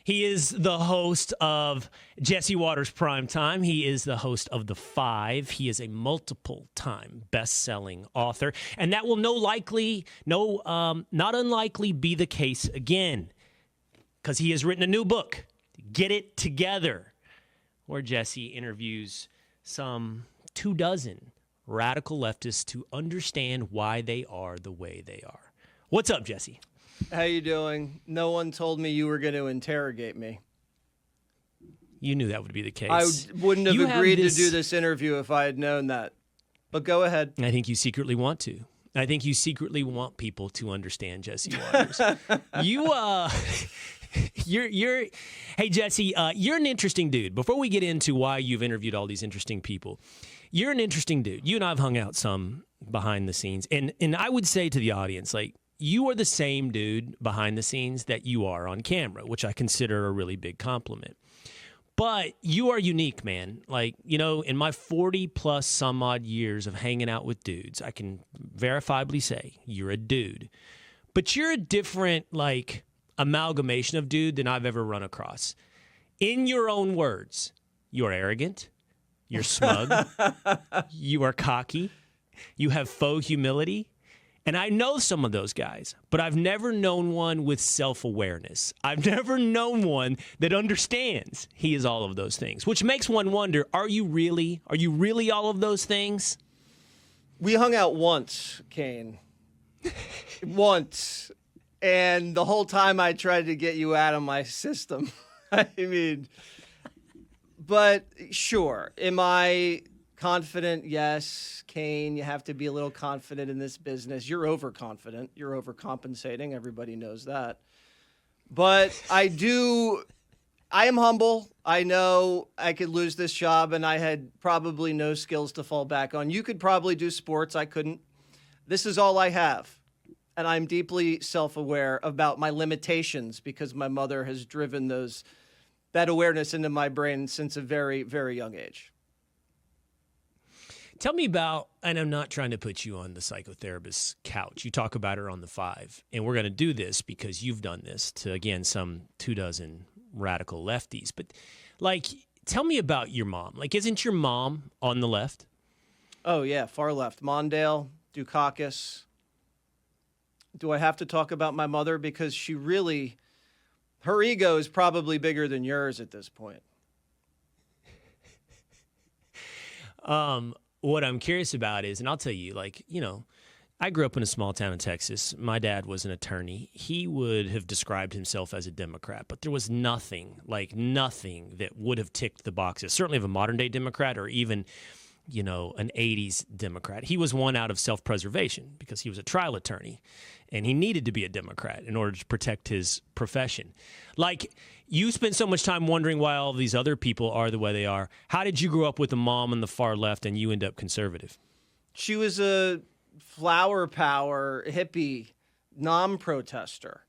He is the host of Jesse Watters Primetime. He is the host of The Five. He is a multiple-time best-selling author, and that will not unlikely be the case again, because he has written a new book, Get It Together, where Jesse interviews some 24 radical leftists to understand why they are the way they are. What's up, Jesse? How you doing? No one told me you were going to interrogate me. You knew that would be the case. I wouldn't have agreed to do this interview if I had known that. But go ahead. I think you secretly want to. I think you secretly want people to understand Jesse Watters. Hey, Jesse, you're an interesting dude. Before we get into why you've interviewed all these interesting people, you're an interesting dude. You and I have hung out some behind the scenes. And I would say to the audience, like, you are the same dude behind the scenes that you are on camera, which I consider a really big compliment. But you are unique, man. Like, you know, in my 40-plus some odd years of hanging out with dudes, I can verifiably say you're a dude. But you're a different, like, amalgamation of dude than I've ever run across. In your own words, you're arrogant, you're smug, you are cocky, you have faux humility. And I know some of those guys, but I've never known one with self-awareness. I've never known one that understands he is all of those things, which makes one wonder, are you really all of those things? We hung out once, Kane. Once. And the whole time I tried to get you out of my system. I mean, but sure. Am I confident? Yes. Kane, you have to be a little confident in this business. You're overconfident. You're overcompensating. Everybody knows that. But I am humble. I know I could lose this job and I had probably no skills to fall back on. You could probably do sports. I couldn't. This is all I have. And I'm deeply self-aware about my limitations because my mother has driven that awareness into my brain since a very, very young age. Tell me about, and I'm not trying to put you on the psychotherapist's couch. You talk about her on The Five, and we're going to do this because you've done this to, again, some 24 radical lefties. But, like, tell me about your mom. Like, isn't your mom on the left? Oh, yeah, far left. Mondale, Dukakis. Do I have to talk about my mother? Because her ego is probably bigger than yours at this point. What I'm curious about is, and I'll tell you, like, you know, I grew up in a small town in Texas. My dad was an attorney. He would have described himself as a Democrat, but there was nothing that would have ticked the boxes, certainly of a modern-day Democrat or even, you know, an 80s Democrat. He was one out of self-preservation because he was a trial attorney, and he needed to be a Democrat in order to protect his profession. Like, you spend so much time wondering why all of these other people are the way they are. How did you grow up with a mom on the far left and you end up conservative? She was a flower power hippie non-protester.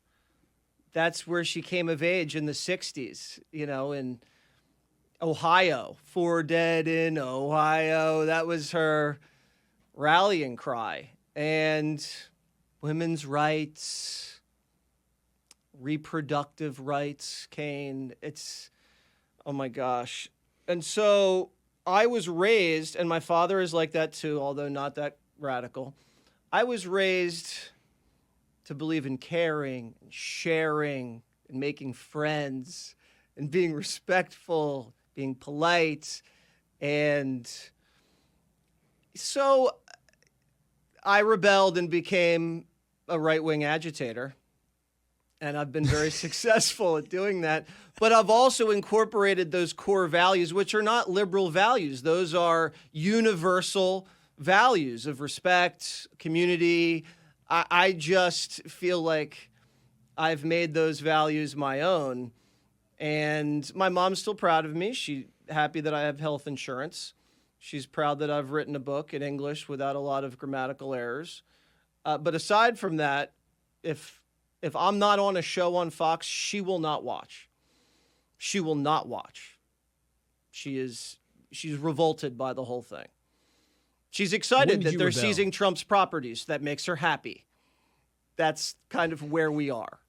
That's where she came of age in the 60s, you know, in Ohio. 4 dead in Ohio. That was her rallying cry. And women's rights, reproductive rights, Kane. Oh my gosh. And so I was raised, and my father is like that too, although not that radical. I was raised to believe in caring, and sharing, and making friends, and being respectful, being polite. And so I rebelled and became a right-wing agitator. And I've been very successful at doing that. But I've also incorporated those core values, which are not liberal values. Those are universal values of respect, community. I just feel like I've made those values my own. And my mom's still proud of me. She's happy that I have health insurance. She's proud that I've written a book in English without a lot of grammatical errors. But aside from that, if I'm not on a show on Fox, she will not watch. She will not watch. She's revolted by the whole thing. She's excited that they're seizing Trump's properties. That makes her happy. That's kind of where we are.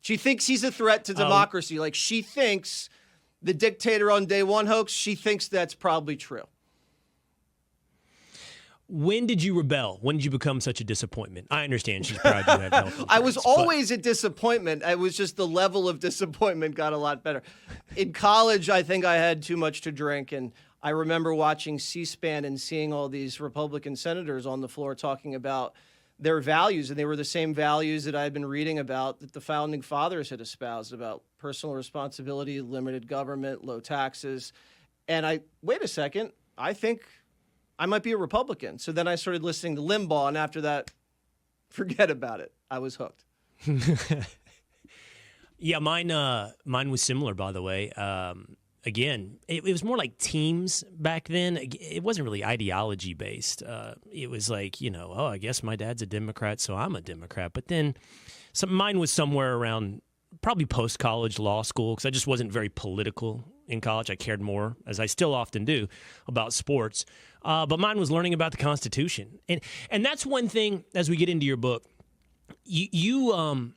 She thinks he's a threat to democracy. Like, she thinks the dictator on day one hoax, she thinks that's probably true. When did you rebel? When did you become such a disappointment? I understand she's proud you have health insurance. I was always a disappointment. I was just the level of disappointment got a lot better. In college, I think I had too much to drink, and I remember watching C-SPAN and seeing all these Republican senators on the floor talking about their values, and they were the same values that I had been reading about that the founding fathers had espoused about personal responsibility, limited government, low taxes. And wait a second, I think I might be a Republican. So then I started listening to Limbaugh, and after that, forget about it. I was hooked. Yeah, mine was similar, by the way. Again, it was more like teams back then. It wasn't really ideology based. It was like, I guess my dad's a Democrat, so I'm a Democrat. But then mine was somewhere around probably post-college law school, because I just wasn't very political in college. I cared more, as I still often do, about sports. But mine was learning about the Constitution. And that's one thing, as we get into your book, you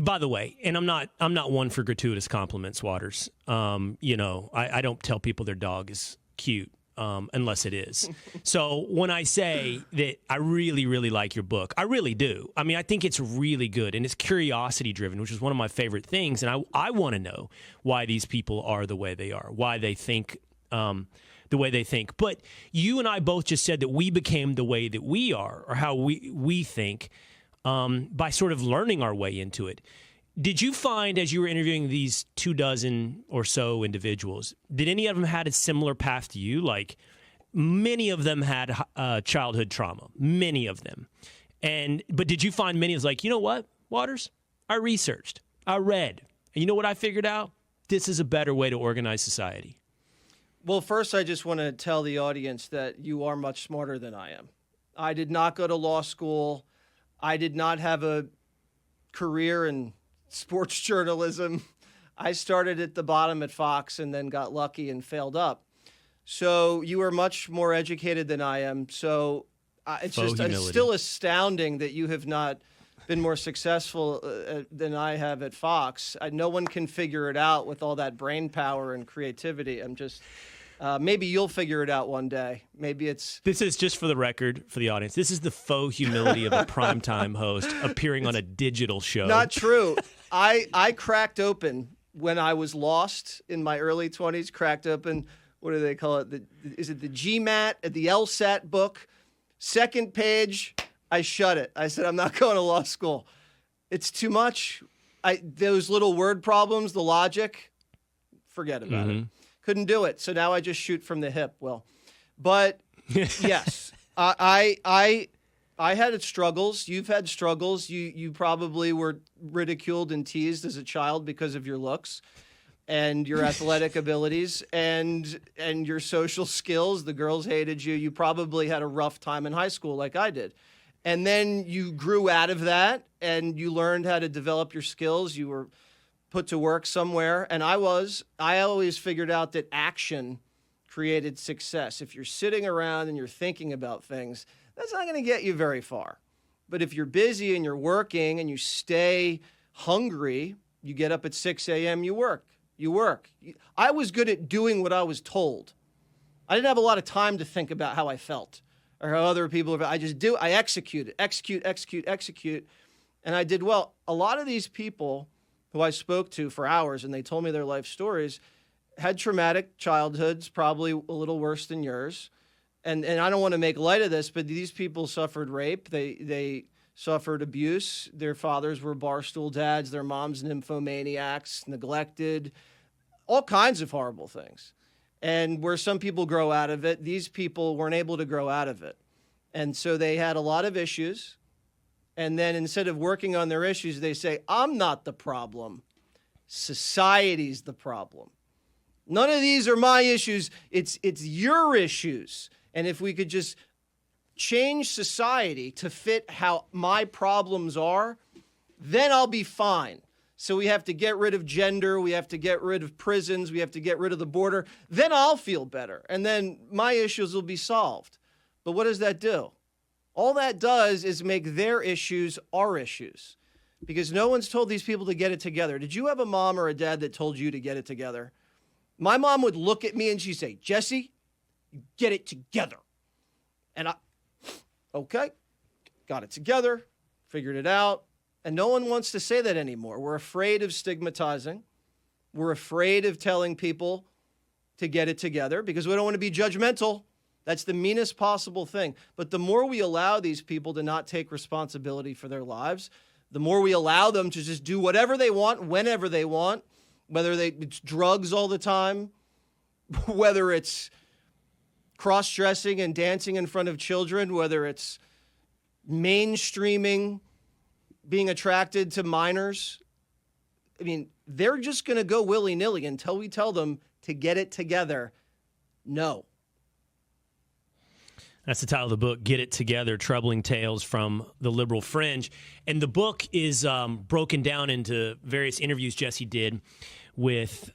by the way, and I'm not one for gratuitous compliments, Waters. I don't tell people their dog is cute unless it is. So when I say that I really, really like your book, I really do. I mean, I think it's really good, and it's curiosity driven, which is one of my favorite things. And I want to know why these people are the way they are, why they think the way they think. But you and I both just said that we became the way that we are, or how we think, by sort of learning our way into it. Did you find, as you were interviewing these 24 or so individuals, did any of them had a similar path to you? Like, many of them had childhood trauma, many of them. But did you find many of them like, you know what, Waters? I researched, I read, and you know what I figured out? This is a better way to organize society. Well, first, I just want to tell the audience that you are much smarter than I am. I did not go to law school. I did not have a career in sports journalism. I started at the bottom at Fox and then got lucky and failed up. So you are much more educated than I am. So it's still astounding that you have not been more successful than I have at Fox. No one can figure it out with all that brain power and creativity. I'm just... maybe you'll figure it out one day. Maybe it's... This is just for the record, for the audience. This is the faux humility of a primetime host appearing on a digital show. Not true. I cracked open when I was lost in my early 20s, cracked open, what do they call it? Is it the GMAT, the LSAT book? Second page, I shut it. I said, I'm not going to law school. It's too much. Those little word problems, the logic, forget about it. Couldn't do it. So now I just shoot from the hip, Will. But yes, I had struggles. You've had struggles. You probably were ridiculed and teased as a child because of your looks and your athletic abilities and your social skills. The girls hated you. You probably had a rough time in high school like I did. And then you grew out of that and you learned how to develop your skills. You were put to work somewhere, and I always figured out that action created success. If you're sitting around and you're thinking about things, that's not going to get you very far. But if you're busy and you're working and you stay hungry, you get up at 6 a.m., you work. I was good at doing what I was told. I didn't have a lot of time to think about how I felt or how other people felt. I execute, and I did well. A lot of these people who I spoke to for hours, and they told me their life stories, had traumatic childhoods, probably a little worse than yours. And I don't want to make light of this, but these people suffered rape. They suffered abuse. Their fathers were barstool dads. Their moms nymphomaniacs, neglected, all kinds of horrible things. And where some people grow out of it, these people weren't able to grow out of it. And so they had a lot of issues. And then instead of working on their issues, they say, I'm not the problem. Society's the problem. None of these are my issues. It's your issues. And if we could just change society to fit how my problems are, then I'll be fine. So we have to get rid of gender. We have to get rid of prisons. We have to get rid of the border. Then I'll feel better. And then my issues will be solved. But what does that do? All that does is make their issues our issues. because no one's told these people to get it together. Did you have a mom or a dad that told you to get it together? My mom would look at me and she'd say, Jesse, get it together. And okay, got it together, figured it out. And no one wants to say that anymore. We're afraid of stigmatizing. We're afraid of telling people to get it together because we don't want to be judgmental. That's the meanest possible thing. But the more we allow these people to not take responsibility for their lives, the more we allow them to just do whatever they want, whenever they want, whether it's drugs all the time, whether it's cross-dressing and dancing in front of children, whether it's mainstreaming being attracted to minors. I mean, they're just going to go willy-nilly until we tell them to get it together. No. That's the title of the book, Get It Together, Troubling Tales from the Liberal Fringe. And the book is broken down into various interviews Jesse did with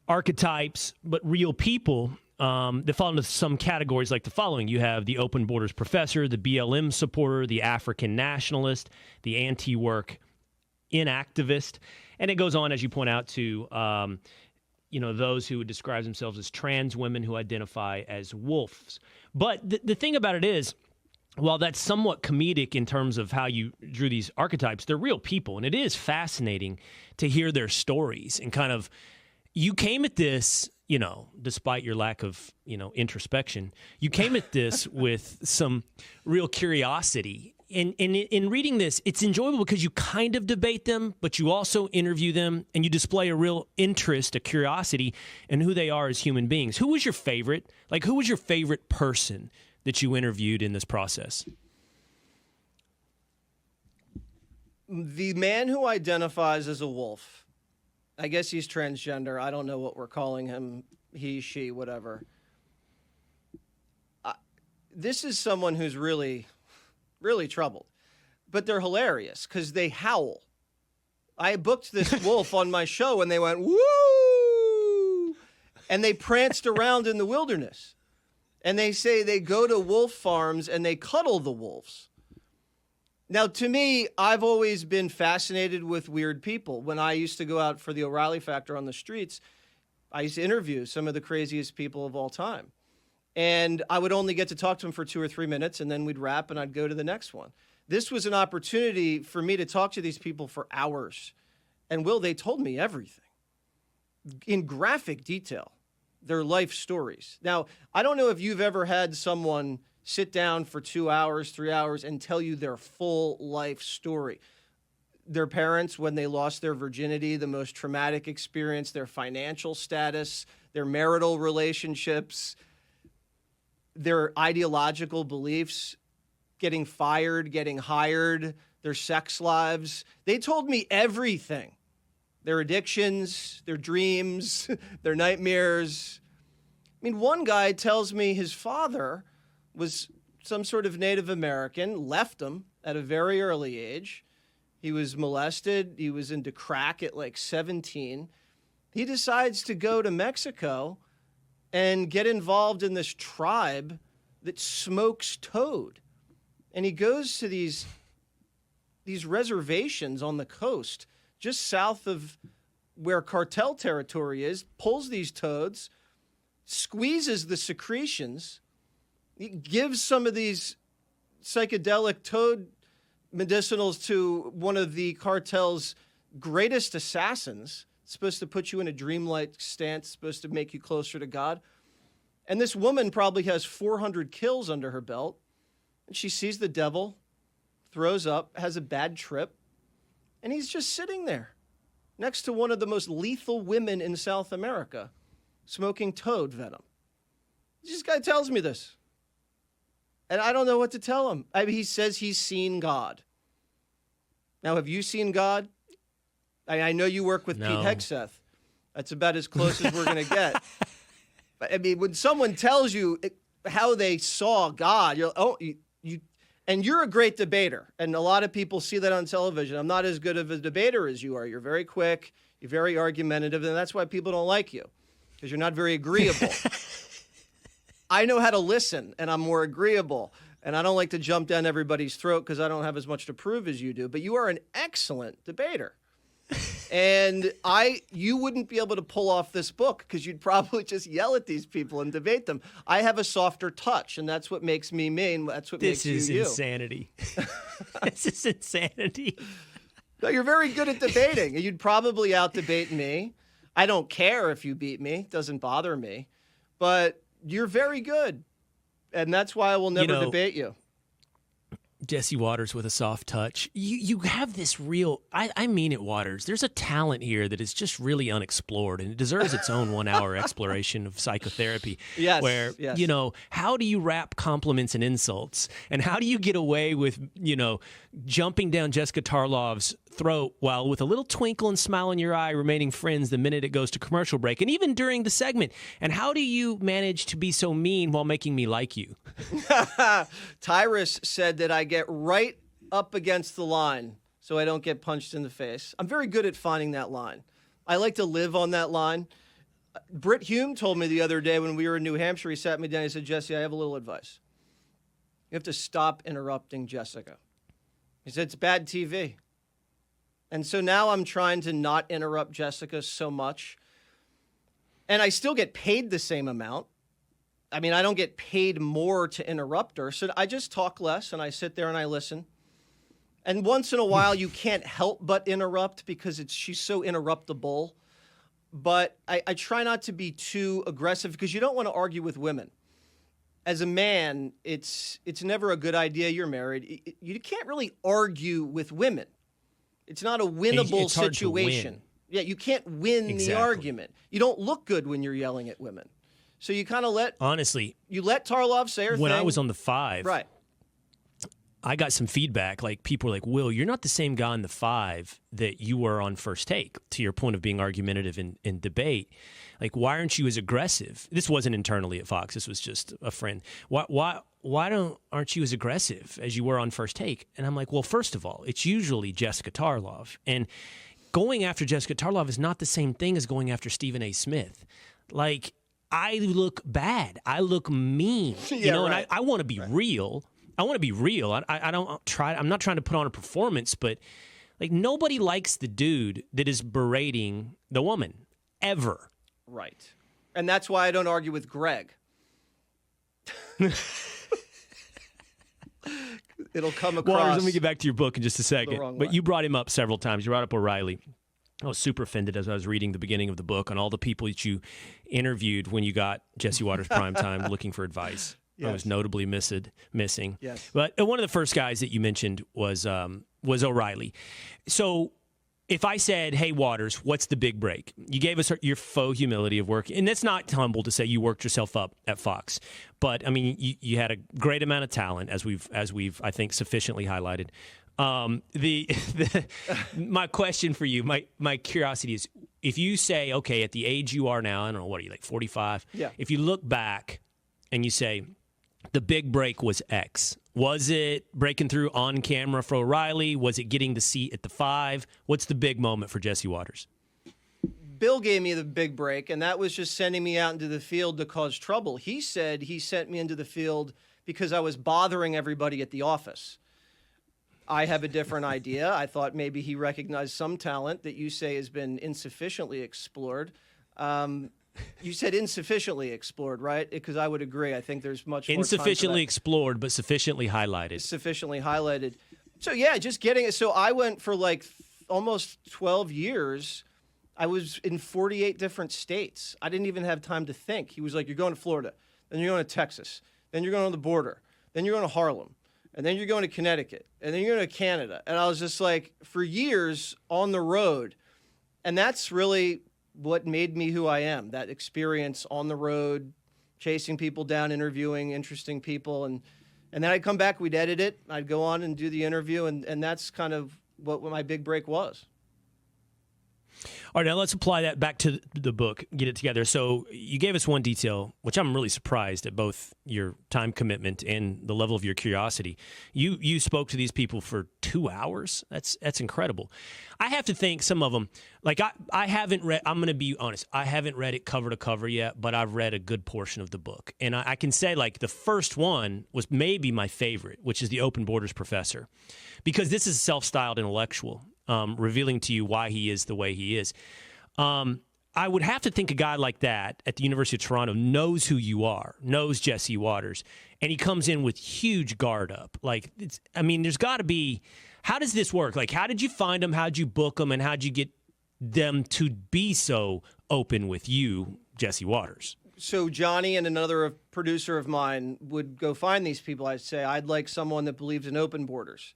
archetypes, but real people that fall into some categories like the following. You have the open borders professor, the BLM supporter, the African nationalist, the anti-work inactivist. And it goes on, as you point out, to those who would describe themselves as trans women who identify as wolves. But the thing about it is, while that's somewhat comedic in terms of how you drew these archetypes, they're real people. And it is fascinating to hear their stories and kind of, you came at this, despite your lack of, introspection, you came at this with some real curiosity. And in reading this, it's enjoyable because you kind of debate them, but you also interview them and you display a real interest, a curiosity in who they are as human beings. Who was your favorite? Like, who was your favorite person that you interviewed in this process? The man who identifies as a wolf. I guess he's transgender. I don't know what we're calling him. He, she, whatever. This is someone who's really, really troubled. But they're hilarious because they howl. I booked this wolf on my show and they went, woo! And they pranced around in the wilderness. And they say they go to wolf farms and they cuddle the wolves. Now, to me, I've always been fascinated with weird people. When I used to go out for the O'Reilly Factor on the streets, I used to interview some of the craziest people of all time. And I would only get to talk to them for 2 or 3 minutes, and then we'd wrap and I'd go to the next one. This was an opportunity for me to talk to these people for hours. And Will, they told me everything in graphic detail, their life stories. Now, I don't know if you've ever had someone sit down for 2 hours, 3 hours, and tell you their full life story. Their parents, when they lost their virginity, the most traumatic experience, their financial status, their marital relationships, their ideological beliefs, getting fired, getting hired, their sex lives. They told me everything. Their addictions, their dreams, their nightmares. I mean, one guy tells me his father was some sort of Native American, left him at a very early age. He was molested. He was into crack at like 17. He decides to go to Mexico and get involved in this tribe that smokes toad. And he goes to these reservations on the coast, just south of where cartel territory is, pulls these toads, squeezes the secretions, he gives some of these psychedelic toad medicinals to one of the cartel's greatest assassins. It's supposed to put you in a dreamlike stance, supposed to make you closer to God. And this woman probably has 400 kills under her belt. And she sees the devil, throws up, has a bad trip. And he's just sitting there next to one of the most lethal women in South America, smoking toad venom. This guy tells me this. And I don't know what to tell him. I mean, he says he's seen God. Now, have you seen God? I know you work with No. Pete Hegseth. That's about as close as we're going to get. But I mean, when someone tells you how they saw God, and you're a great debater, and a lot of people see that on television. I'm not as good of a debater as you are. You're very quick, you're very argumentative, and that's why people don't like you, because you're not very agreeable. I know how to listen, and I'm more agreeable. And I don't like to jump down everybody's throat because I don't have as much to prove as you do. But you are an excellent debater. And you wouldn't be able to pull off this book because you'd probably just yell at these people and debate them. I have a softer touch, and that's what makes me me, and that's what makes you you. This is insanity. This is insanity. No, you're very good at debating. You'd probably out-debate me. I don't care if you beat me. It doesn't bother me. But you're very good, and that's why I will never debate you. Jesse Waters with a soft touch. You have this real, I mean it, Waters. There's a talent here that is just really unexplored, and it deserves its own 1 hour exploration of psychotherapy. Yes. Where, how do you wrap compliments and insults? And how do you get away with, jumping down Jessica Tarlov's throat while with a little twinkle and smile in your eye remaining friends the minute it goes to commercial break and even during the segment? And how do you manage to be so mean while making me like you? Tyrus said that I get right up against the line so I don't get punched in the face. I'm very good at finding that line. I like to live on that line. Britt Hume told me the other day when we were in New Hampshire, he sat me down, he said, Jesse, I have a little advice. You have to stop interrupting Jessica. He said, it's bad TV. And so now I'm trying to not interrupt Jessica so much. And I still get paid the same amount. I mean, I don't get paid more to interrupt her. So I just talk less and I sit there and I listen. And once in a while, you can't help but interrupt because she's so interruptible. But I try not to be too aggressive because you don't want to argue with women. As a man, it's never a good idea. You're married. You can't really argue with women. It's not a winnable it's hard situation. to win. Yeah, you can't win the argument. You don't look good when you're yelling at women. So you kind of let Tarlov say her thing. When I was on the 5, right, I got some feedback. Like, people were like, Will, you're not the same guy on the 5 that you were on First Take, to your point of being argumentative in debate. Like, why aren't you as aggressive? This wasn't internally at Fox. This was just a friend. Why aren't you as aggressive as you were on First Take? And I'm like, well, first of all, it's usually Jessica Tarlov. And going after Jessica Tarlov is not the same thing as going after Stephen A. Smith. Like, I look bad. I look mean. Right. And I want to be real. I want to be real. I'm not trying to put on a performance, but like, nobody likes the dude that is berating the woman ever. Right. And that's why I don't argue with Greg. It'll come across. Waters, let me get back to your book in just a second. But way. you brought him up several times. You brought up O'Reilly. I was super offended as I was reading the beginning of the book on all the people that you interviewed when you got Jesse Waters Primetime looking for advice. Yes. I was notably missing. Yes. But one of the first guys that you mentioned was O'Reilly. So if I said, hey, Waters, what's the big break? You gave us your faux humility of work. And that's not humble to say you worked yourself up at Fox. But, I mean, you had a great amount of talent, as we've I think, sufficiently highlighted. My question for you, my curiosity is, if you say, okay, at the age you are now, I don't know, what are you, like 45? Yeah. If you look back and you say, the big break was X. Was it breaking through on camera for O'Reilly? Was it getting the seat at the 5? What's the big moment for Jesse Waters? Bill gave me the big break, and that was just sending me out into the field to cause trouble. He said he sent me into the field because I was bothering everybody at the office. I have a different idea. I thought maybe he recognized some talent that you say has been insufficiently explored. You said insufficiently explored, right? Because I would agree. I think there's much more insufficiently explored, but sufficiently highlighted. Sufficiently highlighted. So, yeah, just getting it. So I went for like almost 12 years. I was in 48 different states. I didn't even have time to think. He was like, you're going to Florida, then you're going to Texas, then you're going on the border, then you're going to Harlem, and then you're going to Connecticut, and then you're going to Canada. And I was just like, for years on the road. And that's really what made me who I am, that experience on the road, chasing people down, interviewing interesting people. And then I'd come back, we'd edit it, I'd go on and do the interview, and that's kind of what my big break was. All right, now let's apply that back to the book, get it together. So you gave us one detail, which I'm really surprised at both your time commitment and the level of your curiosity. You spoke to these people for 2 hours. That's incredible. I have to think some of them, like I haven't read, I'm going to be honest, I haven't read it cover to cover yet, but I've read a good portion of the book. And I can say like the first one was maybe my favorite, which is The Open Borders Professor, because this is a self-styled intellectual. Revealing to you why he is the way he is. I would have to think a guy like that at the University of Toronto knows who you are, knows Jesse Waters, and he comes in with huge guard up. Like, there's got to be, how does this work? Like, how did you find them? How did you book them? And how did you get them to be so open with you, Jesse Waters? So Johnny and another producer of mine would go find these people. I'd say, I'd like someone that believes in open borders.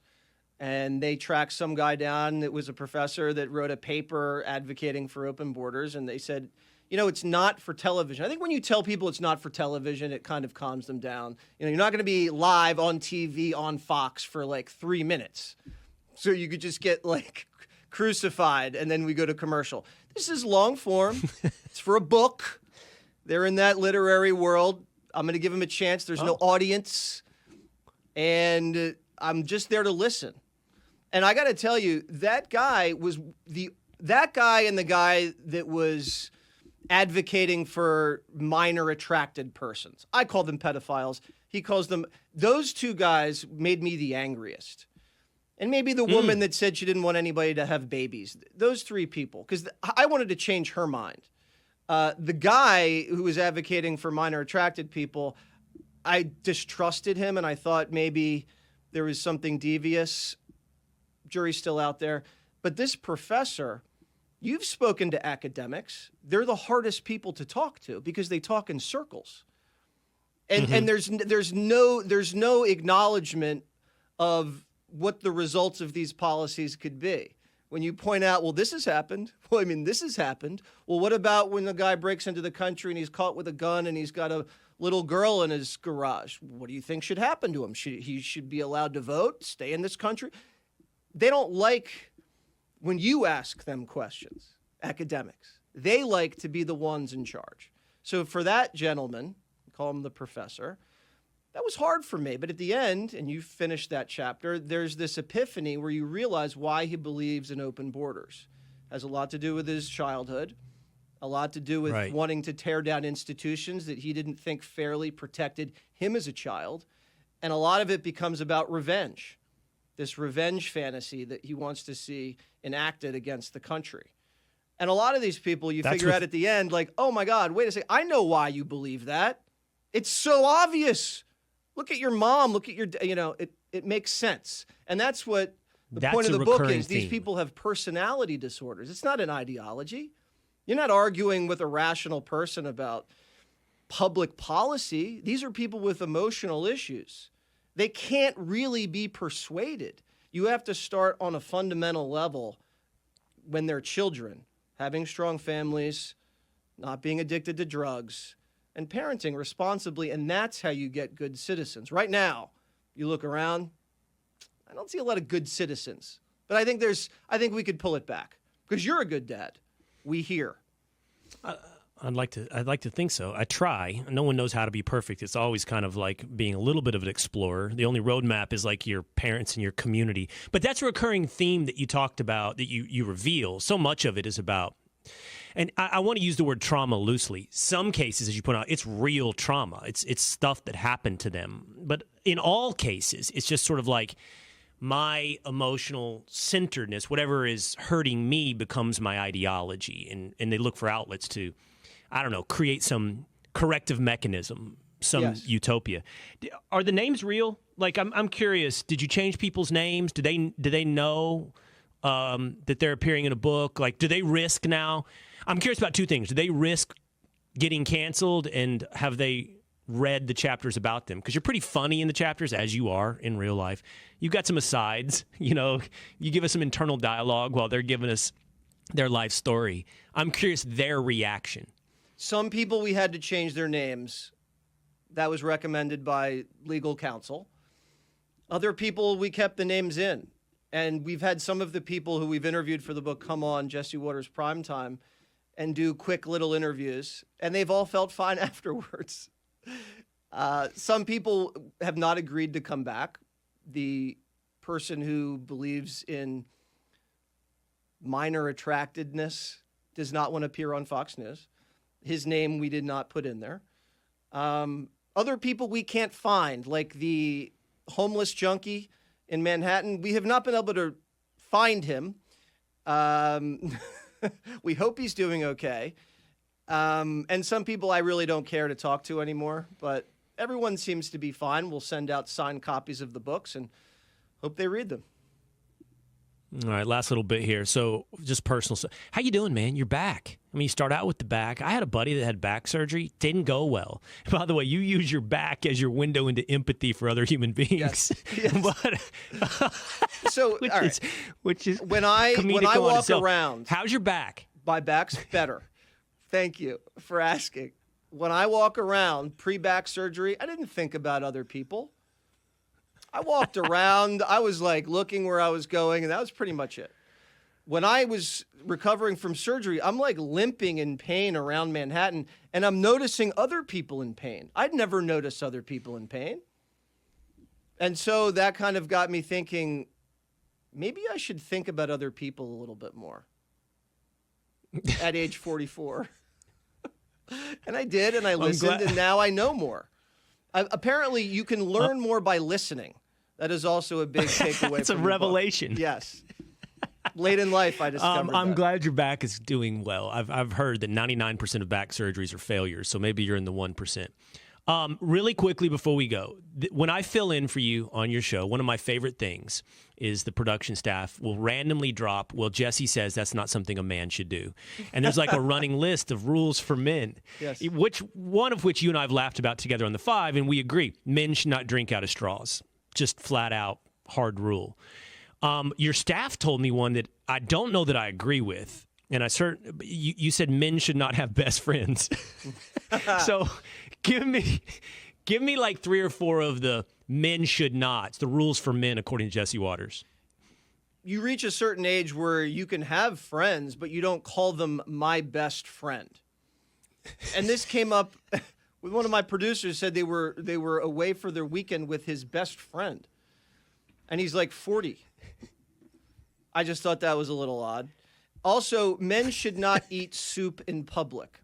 And they tracked some guy down that was a professor that wrote a paper advocating for open borders. And they said, it's not for television. I think when you tell people it's not for television, it kind of calms them down. You're not going to be live on TV on Fox for like 3 minutes. So you could just get like crucified and then we go to commercial. This is long form. It's for a book. They're in that literary world. I'm going to give them a chance. There's no audience. And I'm just there to listen. And I got to tell you, that guy and the guy that was advocating for minor attracted persons. I call them pedophiles. He calls them, those two guys made me the angriest. And maybe the woman that said she didn't want anybody to have babies. Those three people, because I wanted to change her mind. The guy who was advocating for minor attracted people, I distrusted him and I thought maybe there was something devious. Jury's still out there. But this professor, you've spoken to academics. They're the hardest people to talk to because they talk in circles. And there's no acknowledgement of what the results of these policies could be. When you point out, well, this has happened. Well, this has happened. Well, what about when the guy breaks into the country and he's caught with a gun and he's got a little girl in his garage? What do you think should happen to him? He should be allowed to vote, stay in this country? They don't like when you ask them questions, academics. They like to be the ones in charge. So for that gentleman, call him the professor, that was hard for me. But at the end, and you finished that chapter, there's this epiphany where you realize why he believes in open borders. It has a lot to do with his childhood, a lot to do with wanting to tear down institutions that he didn't think fairly protected him as a child. And a lot of it becomes about revenge, this revenge fantasy that he wants to see enacted against the country. And a lot of these people, you figure out at the end, like, oh my God, wait a second, I know why you believe that. It's so obvious. Look at your mom, look at your, it makes sense. And that's what the point of the book is. These people have personality disorders. It's not an ideology. You're not arguing with a rational person about public policy. These are people with emotional issues. They can't really be persuaded. You have to start on a fundamental level when they're children, having strong families, not being addicted to drugs, and parenting responsibly, and that's how you get good citizens. Right now, you look around, I don't see a lot of good citizens. But I think we could pull it back. Because you're a good dad. We hear. I'd like to think so. I try. No one knows how to be perfect. It's always kind of like being a little bit of an explorer. The only roadmap is like your parents and your community. But that's a recurring theme that you talked about, that you reveal. So much of it is about, and I want to use the word trauma loosely. Some cases, as you point out, it's real trauma. It's stuff that happened to them. But in all cases, it's just sort of like my emotional centeredness, whatever is hurting me becomes my ideology. And they look for outlets to, I don't know, create some corrective mechanism, some utopia. Are the names real? Like, I'm curious, did you change people's names? Do they know that they're appearing in a book? Like, do they risk now? I'm curious about two things. Do they risk getting canceled, and have they read the chapters about them? Because you're pretty funny in the chapters, as you are in real life. You've got some asides. You give us some internal dialogue while they're giving us their life story. I'm curious their reaction. Some people, we had to change their names. That was recommended by legal counsel. Other people, we kept the names in. And we've had some of the people who we've interviewed for the book come on Jesse Waters Primetime and do quick little interviews, and they've all felt fine afterwards. Some people have not agreed to come back. The person who believes in minor attractedness does not want to appear on Fox News. His name we did not put in there. Other people we can't find, like the homeless junkie in Manhattan, we have not been able to find him. We hope he's doing okay. And some people I really don't care to talk to anymore, but everyone seems to be fine. We'll send out signed copies of the books and hope they read them. All right, last little bit here. So just personal stuff. How you doing, man? You're back. I mean, you start out with the back. I had a buddy that had back surgery. Didn't go well. By the way, you use your back as your window into empathy for other human beings. Yes. But, So, which is when I walk itself. around, How's your back? my back's better. Thank you for asking. When I walk around pre-back surgery, I didn't think about other people. I walked around. I was like looking where I was going, and that was pretty much it. When I was recovering from surgery, I'm like limping in pain around Manhattan, and I'm noticing other people in pain. I'd never noticed other people in pain. And so that kind of got me thinking, maybe I should think about other people a little bit more at age 44. And I did, and I listened, and now I know more. Apparently, you can learn more by listening. That is also a big takeaway. It's a revelation. Book. Yes. Late in life, I discovered I'm that. glad your back is doing well. I've heard that 99% of back surgeries are failures, so maybe you're in the 1%. Really quickly before we go, when I fill in for you on your show, one of my favorite things is the production staff will randomly drop, well, Jesse says that's not something a man should do. And there's like a running list of rules for men, Yes. one of which you and I have laughed about together on the 5, and we agree. Men should not drink out of straws. Just flat out hard rule. Your staff told me one that I don't know that I agree with. And you said men should not have best friends. So give me like 3 or 4 of the men should nots, the rules for men according to Jesse Waters. You reach a certain age where you can have friends, but you don't call them my best friend. And this came up with one of my producers said they were away for their weekend with his best friend. And he's like 40. I just thought that was a little odd. Also, men should not eat soup in public.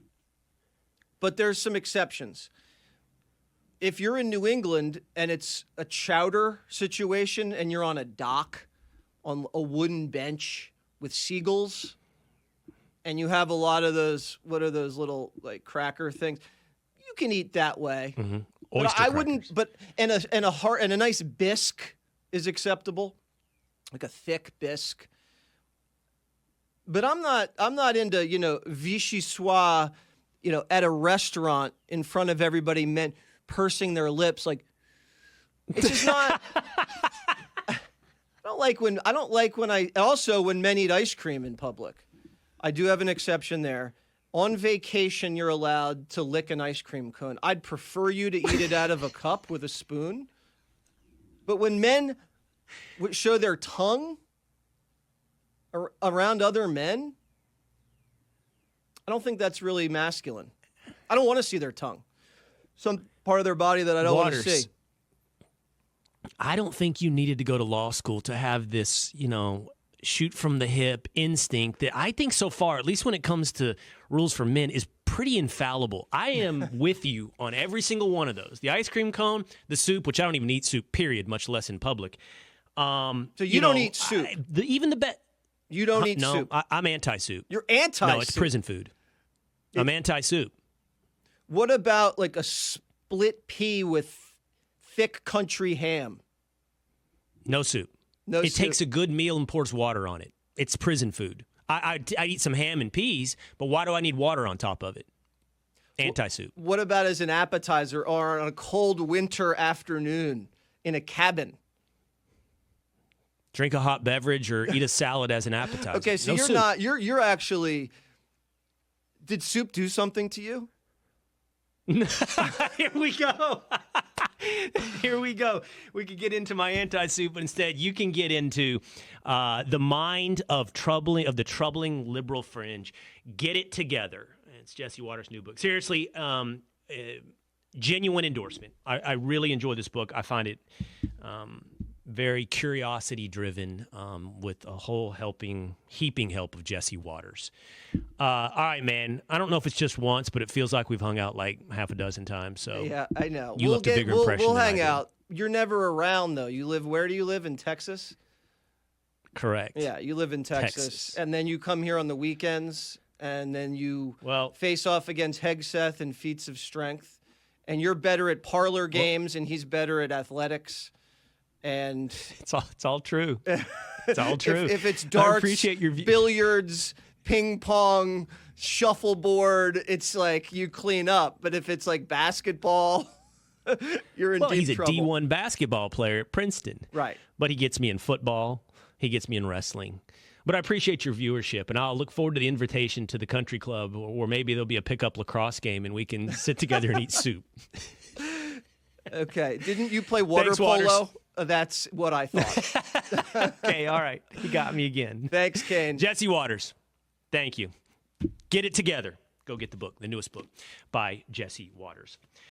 But there's some exceptions. If you're in New England and it's a chowder situation and you're on a dock on a wooden bench with seagulls and you have a lot of those, what are those little like cracker things? You can eat that way. Mm-hmm. But I wouldn't, but and a nice bisque is acceptable. Like a thick bisque. But I'm not into, vichyssoise, at a restaurant in front of everybody, men pursing their lips. Like, it's just not. I don't like when men eat ice cream in public. I do have an exception there. On vacation, you're allowed to lick an ice cream cone. I'd prefer you to eat it out of a cup with a spoon. But when men show their tongue around other men, I don't think that's really masculine. I don't want to see their tongue. Some part of their body that I don't want to see. I don't think you needed to go to law school to have this, shoot from the hip instinct that I think so far, at least when it comes to rules for men, is pretty infallible. I am with you on every single one of those. The ice cream cone, the soup, which I don't even eat soup, period, much less in public. So you don't eat soup? You don't eat soup? No, I'm anti-soup. You're anti-soup? No, it's prison food. I'm anti-soup. What about like a split pea with thick country ham? No soup. It takes a good meal and pours water on it. It's prison food. I eat some ham and peas, but why do I need water on top of it? Anti-soup. What about as an appetizer or on a cold winter afternoon in a cabin? Drink a hot beverage or eat a salad as an appetizer. Okay, so you're actually, did soup do something to you? Here we go. Here we go. We could get into my anti-suit, but instead you can get into the mind of the troubling liberal fringe. Get it together. It's Jesse Waters' new book. Seriously, genuine endorsement. I really enjoy this book. I find it very curiosity-driven with a whole heaping help of Jesse Waters. All right, man. I don't know if it's just once, but it feels like we've hung out like half a dozen times. So yeah, I know. You left a bigger impression We'll than hang I did. out. You're never around, though. Where do you live? In Texas? Correct. Yeah, you live in Texas. And then you come here on the weekends, and then you face off against Hegseth and Feats of Strength. And you're better at parlor games, and he's better at athletics. And it's all true. It's all true. If it's darts, I appreciate your billiards, ping pong, shuffleboard, it's like you clean up. But if it's like basketball, you're in deep he's trouble. a D1 basketball player at Princeton. Right. But he gets me in football. He gets me in wrestling. But I appreciate your viewership, and I'll look forward to the invitation to the country club, or maybe there'll be a pickup lacrosse game, and we can sit together and eat soup. Okay. Didn't you play water polo? That's what I thought. Okay, all right. You got me again. Thanks, Kane. Jesse Waters, thank you. Get it together. Go get the book, the newest book by Jesse Waters.